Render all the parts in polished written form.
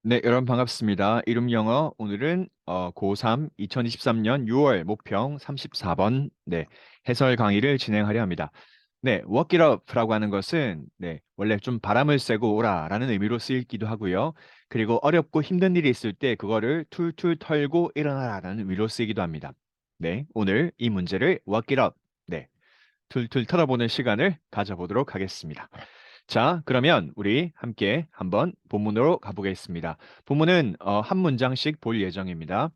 네, 여러분 반갑습니다. 이름 영어 오늘은 고3 2023년 6월 목평 34번 해설 강의를 진행하려 합니다. 네, walk it up라고 하는 것은 원래 좀 바람을 쐬고 오라라는 의미로 쓰이기도 하고요. 그리고 어렵고 힘든 일이 있을 때 그거를 툴툴 털고 일어나라라는 의미로 쓰이기도 합니다. 네, 오늘 이 문제를 walk it up 툴툴 털어보는 시간을 가져보도록 하겠습니다. 자, 그러면 우리 함께 한번 본문으로 가보겠습니다. 본문은 한 문장씩 볼 예정입니다.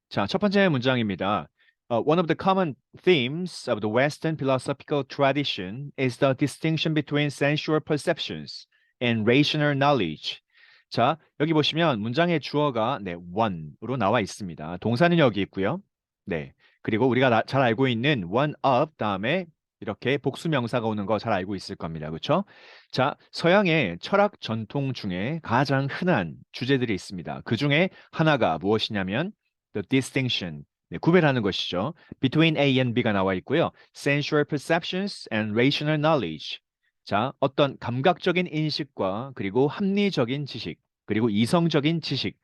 자, 첫 번째 문장입니다. One of the common themes of the Western philosophical tradition is the distinction between sensual perceptions and rational knowledge. 자, 여기 보시면 문장의 주어가 one으로 나와 있습니다. 동사는 여기 있고요. 네. 그리고 우리가 잘 알고 있는 one of 다음에 이렇게 복수 명사가 오는 거 잘 알고 있을 겁니다. 그렇죠? 자, 서양의 철학 전통 중에 가장 흔한 주제들이 있습니다. 그 중에 하나가 무엇이냐면 the distinction, 구별하는 것이죠. Between A and B가 나와 있고요. Sensual perceptions and rational knowledge. 자, 어떤 감각적인 인식과 그리고 합리적인 지식, 그리고 이성적인 지식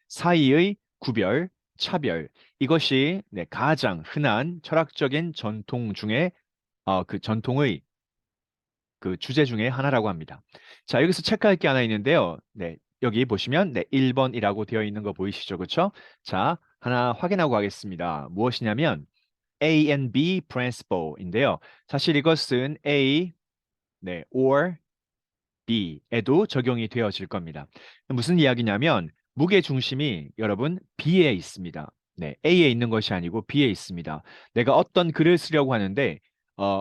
사이의 구별, 차별. 이것이 가장 흔한 철학적인 전통 중에 그 전통의 그 주제 중에 하나라고 합니다. 자, 여기서 체크할 게 하나 있는데요. 네, 여기 보시면 1번이라고 되어 있는 거 보이시죠? 그렇죠? 자, 하나 확인하고 가겠습니다. 무엇이냐면 A and B principle인데요. 사실 이것은 A, or B에도 적용이 되어질 겁니다. 무슨 이야기냐면 무게 중심이 여러분 B에 있습니다. 네, A에 있는 것이 아니고 B에 있습니다. 내가 어떤 글을 쓰려고 하는데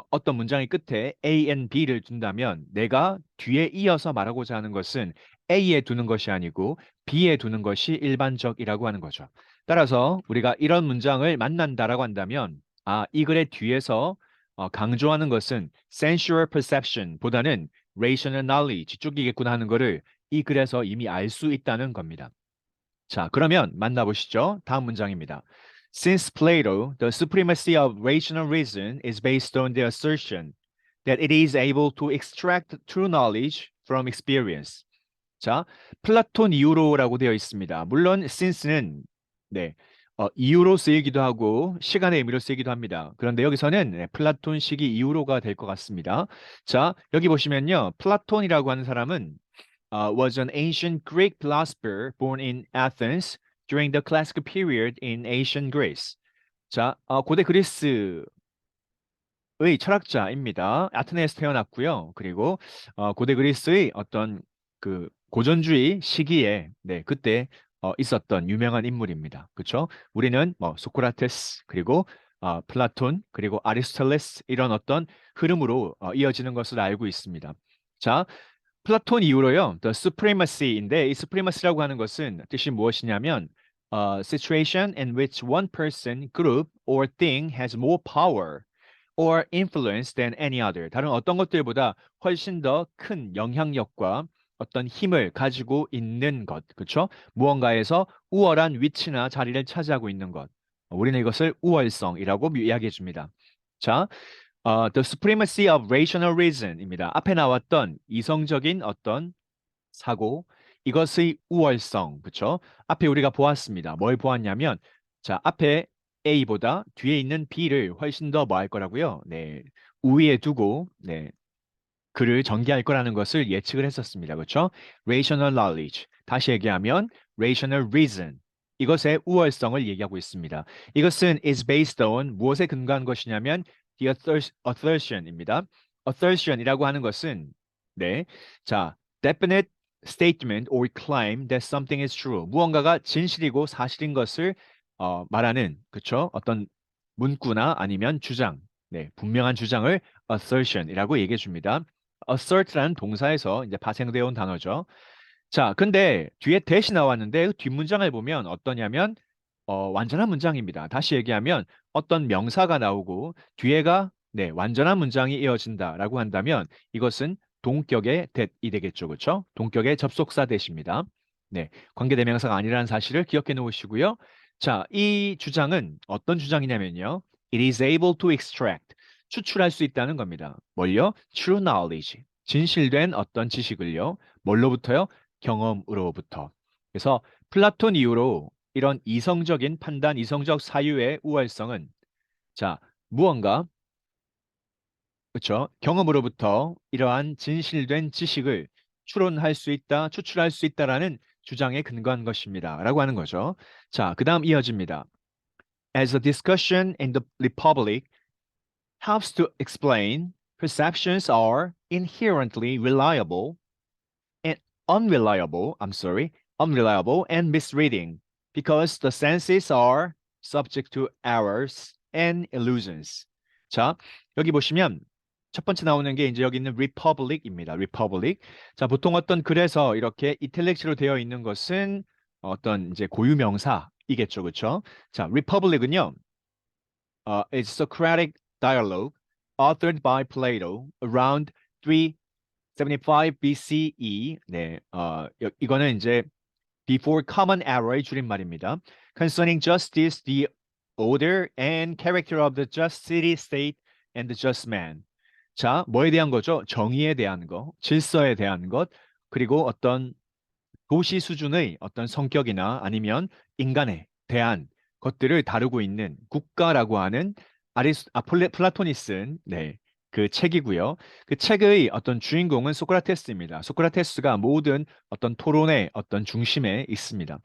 어떤 문장의 끝에 A and B를 둔다면 내가 뒤에 이어서 말하고자 하는 것은 A에 두는 것이 아니고 B에 두는 것이 일반적이라고 하는 거죠. 따라서 우리가 이런 문장을 만난다라고 한다면 이 글의 뒤에서 강조하는 것은 sensual perception보다는 rational knowledge 쪽이겠구나 하는 거를 이 글에서 이미 알 수 있다는 겁니다. 자, 그러면 만나보시죠. 다음 문장입니다. Since Plato, the supremacy of rational reason is based on the assertion that it is able to extract true knowledge from experience. 자, 플라톤 이후로라고 되어 있습니다. 물론 since는 이후로 쓰이기도 하고 시간의 의미로 쓰이기도 합니다. 그런데 여기서는 플라톤 시기 이후로가 될 것 같습니다. 자, 여기 보시면요. 플라톤이라고 하는 사람은 was an ancient Greek philosopher born in Athens during the classical period in ancient Greece. 자, 고대 그리스의 철학자입니다. 아테네에서 태어났고요. 그리고 고대 그리스의 어떤 그 고전주의 시기에 그때 있었던 유명한 인물입니다. 그렇죠? 우리는 뭐 소크라테스 그리고 플라톤 그리고 아리스토텔레스 이런 어떤 흐름으로 이어지는 것을 알고 있습니다. 자, 플라톤 이후로요. The supremacy인데 이 supremacy라고 하는 것은 뜻이 무엇이냐면 situation in which one person, group or thing has more power or influence than any other. 다른 어떤 것들보다 훨씬 더 큰 영향력과 어떤 힘을 가지고 있는 것. 그렇죠? 무언가에서 우월한 위치나 자리를 차지하고 있는 것. 우리는 이것을 우월성이라고 이야기해 줍니다. 자, The supremacy of rational reason입니다. 앞에 나왔던 이성적인 어떤 사고, 이것의 우월성, 그렇죠? 앞에 우리가 보았습니다. 뭘 보았냐면, 자, 앞에 A보다 뒤에 있는 B를 훨씬 더 뭐 할 거라고요? 네, 우위에 두고, 그를 전개할 거라는 것을 예측을 했었습니다. 그렇죠? Rational knowledge. 다시 얘기하면 rational reason. 이것의 우월성을 얘기하고 있습니다. 이것은 is based on 무엇에 근거한 것이냐면 the assertion입니다. assertion이라고 하는 것은 자, definite statement or claim that something is true. 무언가가 진실이고 사실인 것을 말하는 그렇죠? 어떤 문구나 아니면 주장, 분명한 주장을 assertion이라고 얘기해 줍니다. assert라는 동사에서 이제 파생되어 온 단어죠. 자, 근데 뒤에 대시 나왔는데 그 뒷문장을 보면 어떠냐면 완전한 문장입니다. 다시 얘기하면 어떤 명사가 나오고 뒤에가 완전한 문장이 이어진다라고 한다면 이것은 동격의 that이 되겠죠. 그렇죠? 동격의 접속사 that입니다. 관계대명사가 아니라는 사실을 기억해 놓으시고요. 자, 이 주장은 어떤 주장이냐면요. It is able to extract 추출할 수 있다는 겁니다. 뭘요? True knowledge. 진실된 어떤 지식을요. 뭘로부터요? 경험으로부터. 그래서 플라톤 이후로 이런 이성적인 판단, 이성적 사유의 우월성은 자, 무언가 그렇죠? 경험으로부터 이러한 진실된 지식을 추론할 수 있다, 추출할 수 있다라는 주장에 근거한 것입니다. 라고 하는 거죠. 자, 그다음 이어집니다. As a discussion in the Republic helps to explain, perceptions are inherently reliable and unreliable and misreading because the senses are subject to errors and illusions. 자, 여기 보시면 첫 번째 나오는 게 이제 여기 있는 republic입니다. republic. 자, 보통 어떤 글에서 이렇게 이탈릭스로 되어 있는 것은 어떤 이제 고유명사이겠죠. 그렇죠? 자, republic은요. It's Socratic dialogue authored by Plato around 375 BCE. 네, 이거는 이제 before common era의 줄임말입니다. Concerning justice, the order and character of the just city, state, and the just man. 자, 뭐에 대한 거죠? 정의에 대한 거, 질서에 대한 것, 그리고 어떤 도시 수준의 어떤 성격이나 아니면 인간에 대한 것들을 다루고 있는 국가라고 하는 플라톤이 쓴 네, 그 책이고요. 그 책의 어떤 주인공은 소크라테스입니다. 소크라테스가 모든 어떤 토론의 어떤 중심에 있습니다.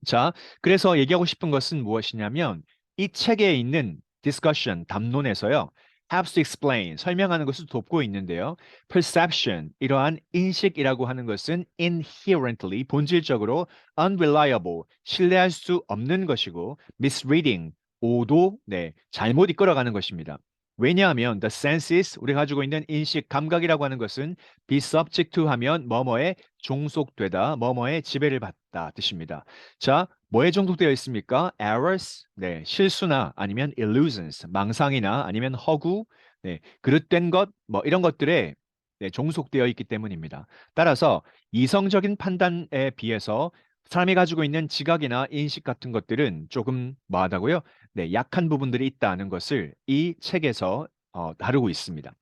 자, 그래서 얘기하고 싶은 것은 무엇이냐면 이 책에 있는 discussion, 담론에서요. helps to explain, 설명하는 것을 돕고 있는데요. perception, 이러한 인식이라고 하는 것은 inherently, 본질적으로 unreliable, 신뢰할 수 없는 것이고 misreading, 오도, 네, 잘못 이끌어가는 것입니다. 왜냐하면 the senses, 우리가 가지고 있는 인식, 감각이라고 하는 것은 be subject to 하면 뭐뭐에 종속되다, 뭐뭐에 지배를 받다 뜻입니다. 자, 뭐에 종속되어 있습니까? errors, 네, 실수나 아니면 illusions, 망상이나 아니면 허구, 네, 그릇된 것, 뭐 이런 것들에 네, 종속되어 있기 때문입니다. 따라서 이성적인 판단에 비해서 사람이 가지고 있는 지각이나 인식 같은 것들은 조금 뭐하다고요? 네, 약한 부분들이 있다는 것을 이 책에서 다루고 있습니다.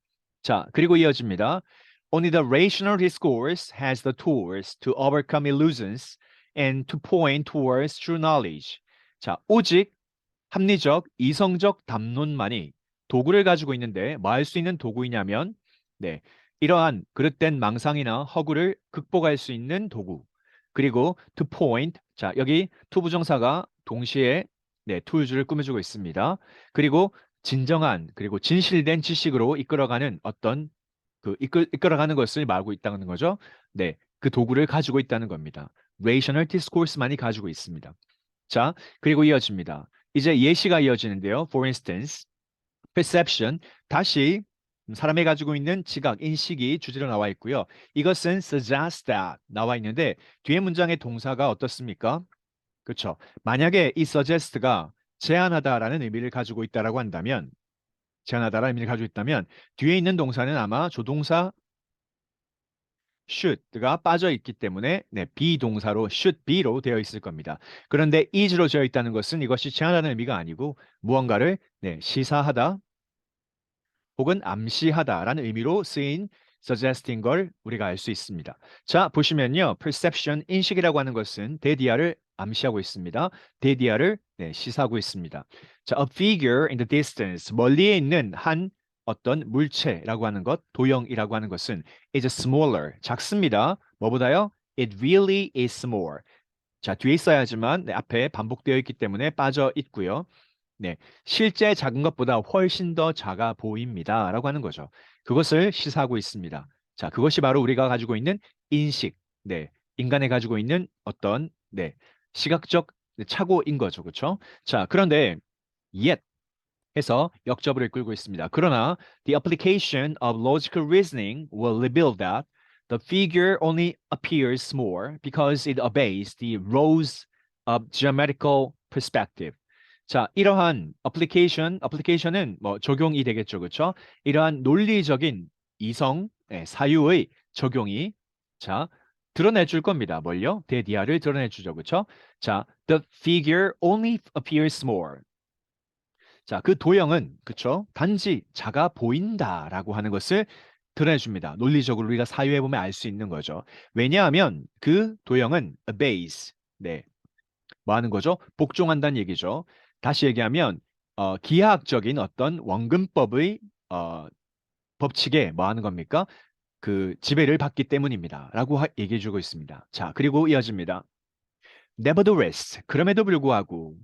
자, 그리고 이어집니다. Only the rational discourse has the tools to overcome illusions and to point towards true knowledge. 자, 오직 합리적, 이성적 담론만이 도구를 가지고 있는데 뭐 할 수 있는 도구이냐면 네, 이러한 그릇된 망상이나 허구를 극복할 수 있는 도구. 그리고 to point, 자, 여기 to 부정사가 동시에 네, tools를 꾸며주고 있습니다. 그리고 진정한 그리고 진실된 지식으로 이끌어가는 어떤 이끌어가는 것을 말하고 있다는 거죠. 네, 그 도구를 가지고 있다는 겁니다. rational discourse만이 가지고 있습니다. 자, 그리고 이어집니다. 이제 예시가 이어지는데요. For instance, perception, 다시 사람이 가지고 있는 지각, 인식이 주제로 나와 있고요. 이것은 suggest that 나와 있는데 뒤에 문장의 동사가 어떻습니까? 그렇죠. 만약에 이 suggest가 제안하다라는 의미를 가지고 있다라고 한다면 제안하다라는 의미를 가지고 있다면 뒤에 있는 동사는 아마 조동사 should가 빠져 있기 때문에 네, 비동사로 should be로 되어 있을 겁니다. 그런데 is로 되어 있다는 것은 이것이 제한하는 의미가 아니고 무언가를 네, 시사하다 혹은 암시하다라는 의미로 쓰인 suggesting 걸 우리가 알 수 있습니다. 자, 보시면요. perception, 인식이라고 하는 것은 대디아를 암시하고 있습니다. 대디아를 네, 시사하고 있습니다. 자, a figure in the distance, 멀리에 있는 한 어떤 물체라고 하는 것, 도형이라고 하는 것은 is smaller, 작습니다. 뭐보다요? It really is small. 자, 뒤에 있어야지만 네, 앞에 반복되어 있기 때문에 빠져 있고요. 네, 실제 작은 것보다 훨씬 더 작아 보입니다. 라고 하는 거죠. 그것을 시사하고 있습니다. 자, 그것이 바로 우리가 가지고 있는 인식, 네, 인간이 가지고 있는 어떤, 네, 시각적 착오인 거죠. 그렇죠? 자, 그런데 yet 해서 역접을 이끌고 있습니다. 그러나 the application of logical reasoning will reveal that the figure only appears small because it obeys the rules of geometrical perspective. 자, 이러한 애플리케이션은 뭐 적용이 되겠죠, 그렇죠? 이러한 논리적인 이성, 사유의 적용이 자 드러내 줄 겁니다. 뭘요? 대디아를 드러내 주죠, 그렇죠? 자, the figure only appears small. 자, 그 도형은 그쵸? 단지 작아 보인다라고 하는 것을 드러내줍니다. 논리적으로 우리가 사유해 보면 알 수 있는 거죠. 왜냐하면 그 도형은 a base, 네, 뭐 하는 거죠? 복종한다는 얘기죠. 다시 얘기하면 기하학적인 어떤 원근법의 어, 법칙에 뭐 하는 겁니까? 그 지배를 받기 때문입니다. 라고 얘기해 주고 있습니다. 자, 그리고 이어집니다. Nevertheless, 그럼에도 불구하고.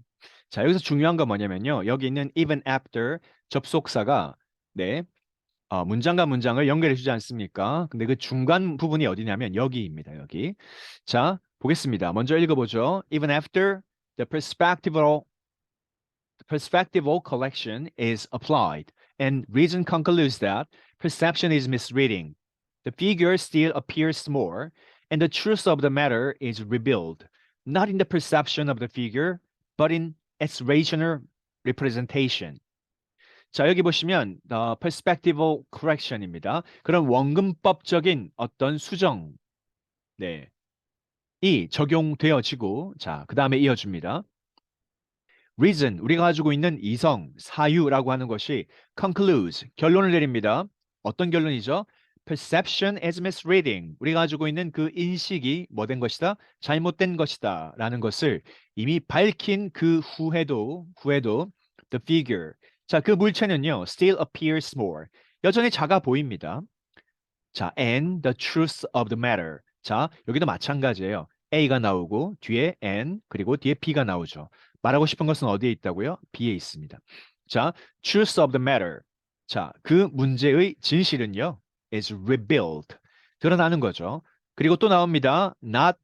자, 여기서 중요한 건 뭐냐면요. 여기 있는 even after 접속사가 네, 문장과 문장을 연결해 주지 않습니까? 근데 그 중간 부분이 어디냐면 여기입니다. 여기. 자, 보겠습니다. 먼저 읽어보죠. Even after the perspectival collection is applied, and reason concludes that perception is misreading. The figure still appears more, and the truth of the matter is revealed, not in the perception of the figure, but in its rational representation. 자, 여기 보시면 perspectival correction입니다. 그런 원근법적인 어떤 수정, 네, 이 적용되어지고, 자, 그 다음에 이어줍니다. reason, 우리가 가지고 있는 이성, 사유라고 하는 것이 concludes, 결론을 내립니다. 어떤 결론이죠? perception is misreading, 우리가 가지고 있는 그 인식이 뭐 된 것이다? 잘못된 것이다 라는 것을 이미 밝힌 그 후에도 the figure, 자, 그 물체는요 still appears more, 여전히 작아 보입니다. 자, and the truth of the matter. 자, 여기도 마찬가지예요. A가 나오고 뒤에 N 그리고 뒤에 B가 나오죠. 말하고 싶은 것은 어디에 있다고요? B에 있습니다. 자, truth of the matter. 자, 그 문제의 진실은요 is revealed. 드러나는 거죠. 그리고 또 나옵니다. Not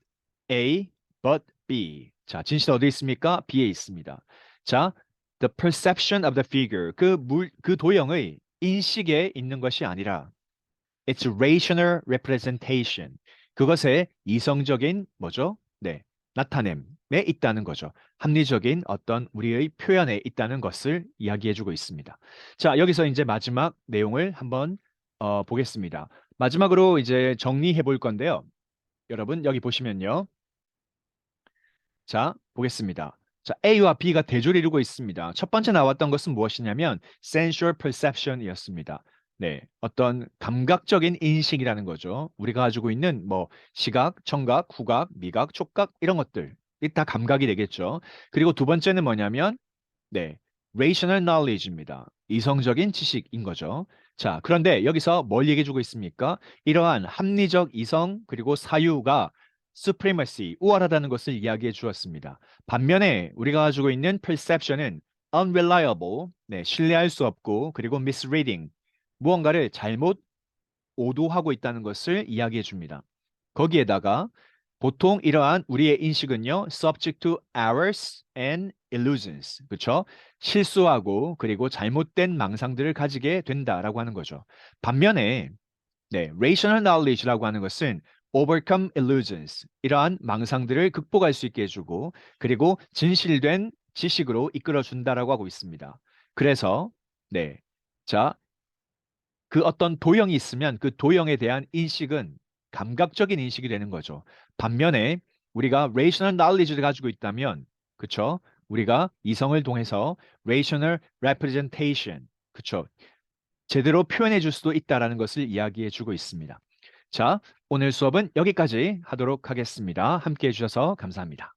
A but B. 자, 진실 어디 있습니까? B에 있습니다. 자, the perception of the figure. 그 도형의 인식에 있는 것이 아니라 It's rational representation. 그것의 이성적인 뭐죠? 네, 나타냄에 있다는 거죠. 합리적인 어떤 우리의 표현에 있다는 것을 이야기해주고 있습니다. 자, 여기서 이제 마지막 내용을 한번 보겠습니다. 마지막으로 이제 정리해 볼 건데요. 여러분 여기 보시면요. 자, 보겠습니다. 자, A와 B가 대조를 이루고 있습니다. 첫 번째 나왔던 것은 무엇이냐면 sensual perception이었습니다. 네, 어떤 감각적인 인식이라는 거죠. 우리가 가지고 있는 뭐 시각, 청각, 후각, 미각, 촉각 이런 것들 이 다 감각이 되겠죠. 그리고 두 번째는 뭐냐면 네, rational knowledge입니다. 이성적인 지식인 거죠. 자, 그런데 여기서 뭘 얘기해 주고 있습니까? 이러한 합리적 이성 그리고 사유가 supremacy, 우월하다는 것을 이야기해 주었습니다. 반면에 우리가 가지고 있는 perception은 unreliable, 네, 신뢰할 수 없고 그리고 misreading, 무언가를 잘못 오도하고 있다는 것을 이야기해 줍니다. 거기에다가 보통 이러한 우리의 인식은요, subject to errors and illusions, 그렇죠? 실수하고 그리고 잘못된 망상들을 가지게 된다라고 하는 거죠. 반면에 네, rational knowledge라고 하는 것은 overcome illusions, 이러한 망상들을 극복할 수 있게 해주고 그리고 진실된 지식으로 이끌어준다라고 하고 있습니다. 그래서 네, 자, 그 어떤 도형이 있으면 그 도형에 대한 인식은 감각적인 인식이 되는 거죠. 반면에 우리가 rational knowledge를 가지고 있다면, 그쵸? 우리가 이성을 통해서 rational representation, 그쵸? 제대로 표현해 줄 수도 있다라는 것을 이야기해 주고 있습니다. 자, 오늘 수업은 여기까지 하도록 하겠습니다. 함께 해주셔서 감사합니다.